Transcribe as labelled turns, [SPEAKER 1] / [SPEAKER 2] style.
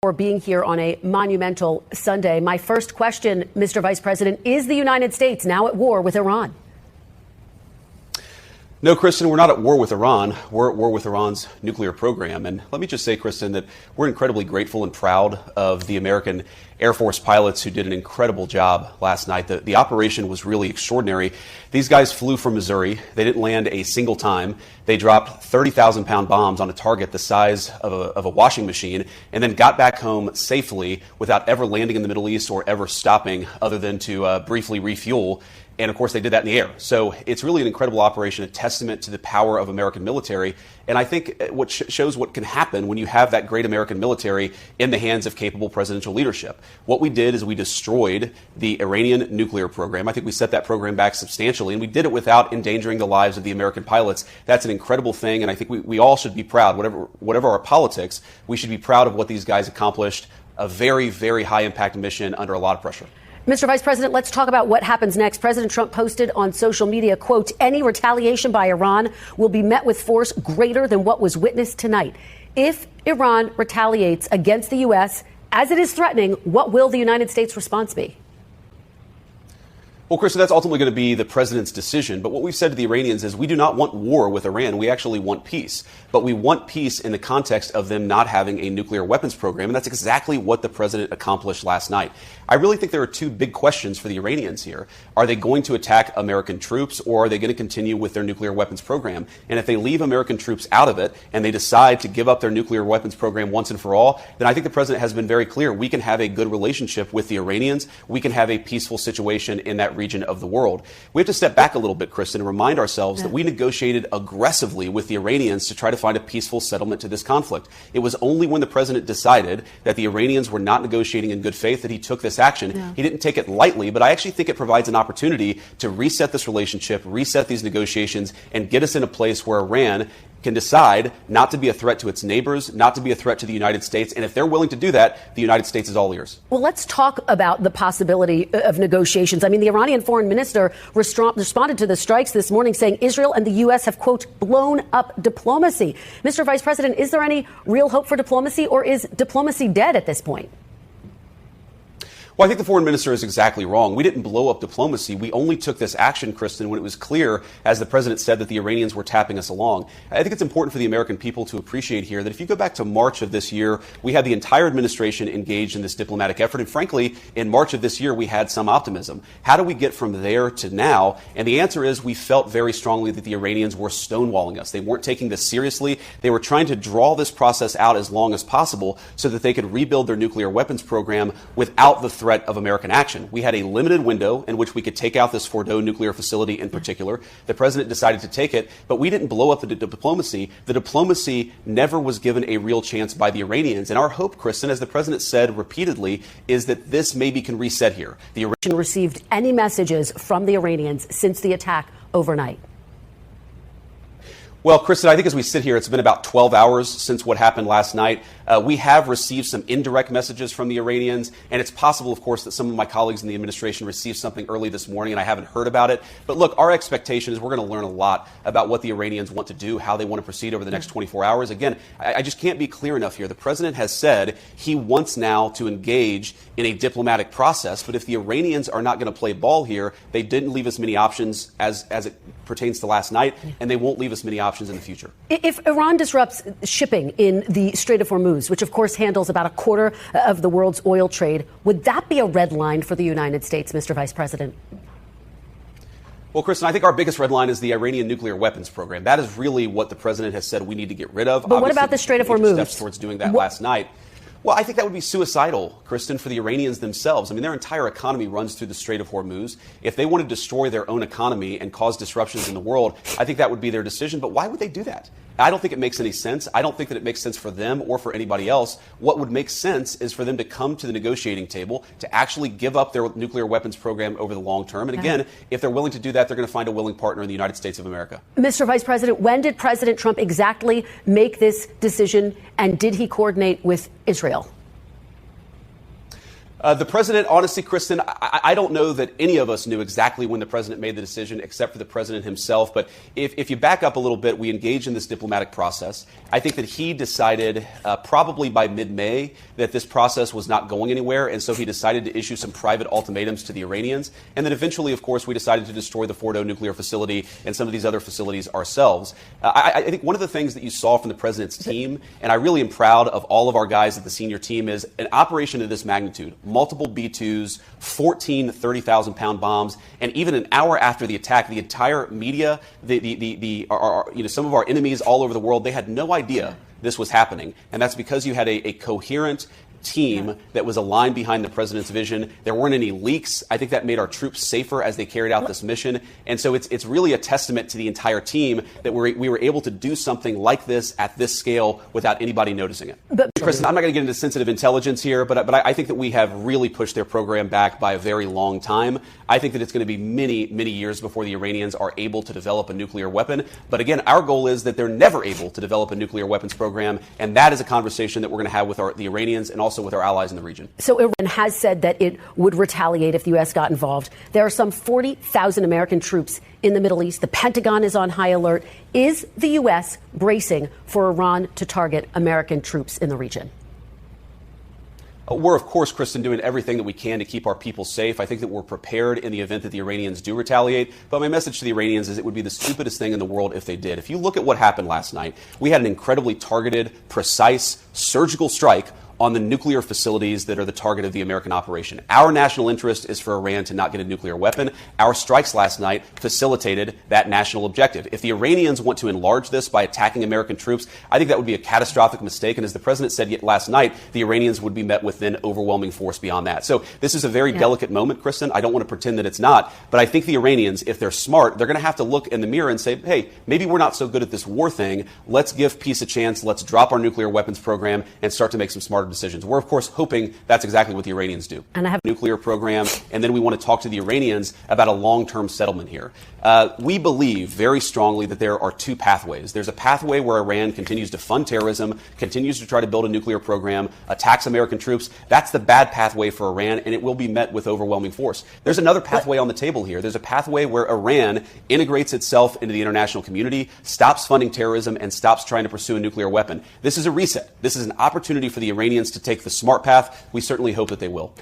[SPEAKER 1] For being here on a monumental Sunday. My first question, Mr. Vice President, is the United States now at war with Iran?
[SPEAKER 2] No, Kristen, we're not at war with Iran. We're at war with Iran's nuclear program. And let me just say, Kristen, that we're incredibly grateful and proud of the American Air Force pilots who did an incredible job last night. The operation was really extraordinary. These guys flew from Missouri. They didn't land a single time. They dropped 30,000-pound bombs on a target the size of a washing machine and then got back home safely without ever landing in the Middle East or ever stopping other than to briefly refuel. And, of course, they did that in the air. So it's really an incredible operation, a testament to the power of American military. And I think what shows what can happen when you have that great American military in the hands of capable presidential leadership. What we did is we destroyed the Iranian nuclear program. I think we set that program back substantially, and we did it without endangering the lives of the American pilots. That's an incredible thing, and I think we all should be proud. Whatever our politics, we should be proud of what these guys accomplished. A very, very high-impact mission under a lot of pressure.
[SPEAKER 1] Mr. Vice President, let's talk about what happens next. President Trump posted on social media, quote, any retaliation by Iran will be met with force greater than what was witnessed tonight. If Iran retaliates against the U.S., as it is threatening, what will the United States response be?
[SPEAKER 2] Well, Kristen, that's ultimately going to be the president's decision. But what we've said to the Iranians is we do not want war with Iran. We actually want peace. But we want peace in the context of them not having a nuclear weapons program. And that's exactly what the president accomplished last night. I really think there are two big questions for the Iranians here. Are they going to attack American troops, or are they going to continue with their nuclear weapons program? And if they leave American troops out of it and they decide to give up their nuclear weapons program once and for all, then I think the president has been very clear. We can have a good relationship with the Iranians. We can have a peaceful situation in that region of the world. We have to step back a little bit, Kristen, and remind ourselves that we negotiated aggressively with the Iranians to try to find a peaceful settlement to this conflict. It was only when the president decided that the Iranians were not negotiating in good faith that he took this action. Yeah. He didn't take it lightly, but I actually think it provides an opportunity to reset this relationship, reset these negotiations, and get us in a place where Iran can decide not to be a threat to its neighbors, not to be a threat to the United States. And if they're willing to do that, the United States is all ears.
[SPEAKER 1] Well, let's talk about the possibility of negotiations. I mean, the Iranian foreign minister responded to the strikes this morning saying Israel and the U.S. have, quote, blown up diplomacy. Mr. Vice President, is there any real hope for diplomacy, or is diplomacy dead at this point?
[SPEAKER 2] Well, I think the foreign minister is exactly wrong. We didn't blow up diplomacy. We only took this action, Kristen, when it was clear, as the president said, that the Iranians were tapping us along. I think it's important for the American people to appreciate here that if you go back to March of this year, we had the entire administration engaged in this diplomatic effort. And frankly, in March of this year, we had some optimism. How do we get from there to now? And the answer is we felt very strongly that the Iranians were stonewalling us. They weren't taking this seriously. They were trying to draw this process out as long as possible so that they could rebuild their nuclear weapons program without the threat of American action. We had a limited window in which we could take out this Fordo nuclear facility in particular. The president decided to take it, but we didn't blow up the diplomacy. The diplomacy never was given a real chance by the Iranians. And our hope, Kristen, as the president said repeatedly, is that this maybe can reset here. The Iranian
[SPEAKER 1] received any messages from the Iranians since the attack overnight?
[SPEAKER 2] Well, Kristen, I think as we sit here, it's been about 12 hours since what happened last night. We have received some indirect messages from the Iranians, and it's possible, of course, that some of my colleagues in the administration received something early this morning, and I haven't heard about it. But look, our expectation is we're going to learn a lot about what the Iranians want to do, how they want to proceed over the next 24 hours. Again, I just can't be clear enough here. The president has said he wants now to engage in a diplomatic process, but if the Iranians are not going to play ball here, they didn't leave us many options as it pertains to last night, and they won't leave us many options in the future.
[SPEAKER 1] If Iran disrupts shipping in the Strait of Hormuz, which of course handles about a quarter of the world's oil trade, would that be a red line for the United States, Mr. Vice President?
[SPEAKER 2] Well, Kristen, I think our biggest red line is the Iranian nuclear weapons program. That is really what the president has said we need to get rid of.
[SPEAKER 1] But what about the Strait of Hormuz?
[SPEAKER 2] Steps towards doing that last night. Well, I think that would be suicidal, Kristen, for the Iranians themselves. I mean, their entire economy runs through the Strait of Hormuz. If they want to destroy their own economy and cause disruptions in the world, I think that would be their decision. But why would they do that? I don't think it makes any sense. I don't think that it makes sense for them or for anybody else. What would make sense is for them to come to the negotiating table, to actually give up their nuclear weapons program over the long term. And again, if they're willing to do that, they're going to find a willing partner in the United States of America.
[SPEAKER 1] Mr. Vice President, when did President Trump exactly make this decision, and did he coordinate with Israel?
[SPEAKER 2] The president, honestly, Kristen, I don't know that any of us knew exactly when the president made the decision, except for the president himself. But if you back up a little bit, we engaged in this diplomatic process. I think that he decided probably by mid-May that this process was not going anywhere. And so he decided to issue some private ultimatums to the Iranians. And then eventually, of course, we decided to destroy the Fordo nuclear facility and some of these other facilities ourselves. I think one of the things that you saw from the president's team, and I really am proud of all of our guys at the senior team, is an operation of this magnitude. Multiple B-2s, 14 30,000-pound bombs, and even an hour after the attack, the entire media, some of our enemies all over the world, they had no idea this was happening. And that's because you had a coherent team that was aligned behind the president's vision. There weren't any leaks. I think that made our troops safer as they carried out this mission. And so it's really a testament to the entire team that we were able to do something like this at this scale without anybody noticing it. But Kristen, I'm not going to get into sensitive intelligence here, but I think that we have really pushed their program back by a very long time. I think that it's going to be many, many years before the Iranians are able to develop a nuclear weapon. But again, our goal is that they're never able to develop a nuclear weapons program. And that is a conversation that we're going to have with the Iranians and also with our allies in the region.
[SPEAKER 1] So Iran has said that it would retaliate if the U.S. got involved. There are some 40,000 American troops in the Middle East. The Pentagon is on high alert. Is the U.S. bracing for Iran to target American troops in the region?
[SPEAKER 2] We're, of course, Kristen, doing everything that we can to keep our people safe. I think that we're prepared in the event that the Iranians do retaliate. But my message to the Iranians is it would be the stupidest thing in the world if they did. If you look at what happened last night, we had an incredibly targeted, precise, surgical strike on the nuclear facilities that are the target of the American operation. Our national interest is for Iran to not get a nuclear weapon. Our strikes last night facilitated that national objective. If the Iranians want to enlarge this by attacking American troops, I think that would be a catastrophic mistake. And as the president said last night, the Iranians would be met with then overwhelming force beyond that. So this is a very delicate moment, Kristen. I don't want to pretend that it's not. But I think the Iranians, if they're smart, they're going to have to look in the mirror and say, hey, maybe we're not so good at this war thing. Let's give peace a chance. Let's drop our nuclear weapons program and start to make some smarter decisions. We're, of course, hoping that's exactly what the Iranians do. And I have a nuclear program, and then we want to talk to the Iranians about a long-term settlement here. We believe very strongly that there are two pathways. There's a pathway where Iran continues to fund terrorism, continues to try to build a nuclear program, attacks American troops. That's the bad pathway for Iran, and it will be met with overwhelming force. There's another pathway on the table here. There's a pathway where Iran integrates itself into the international community, stops funding terrorism, and stops trying to pursue a nuclear weapon. This is a reset. This is an opportunity for the Iranians to take the smart path. We certainly hope that they will.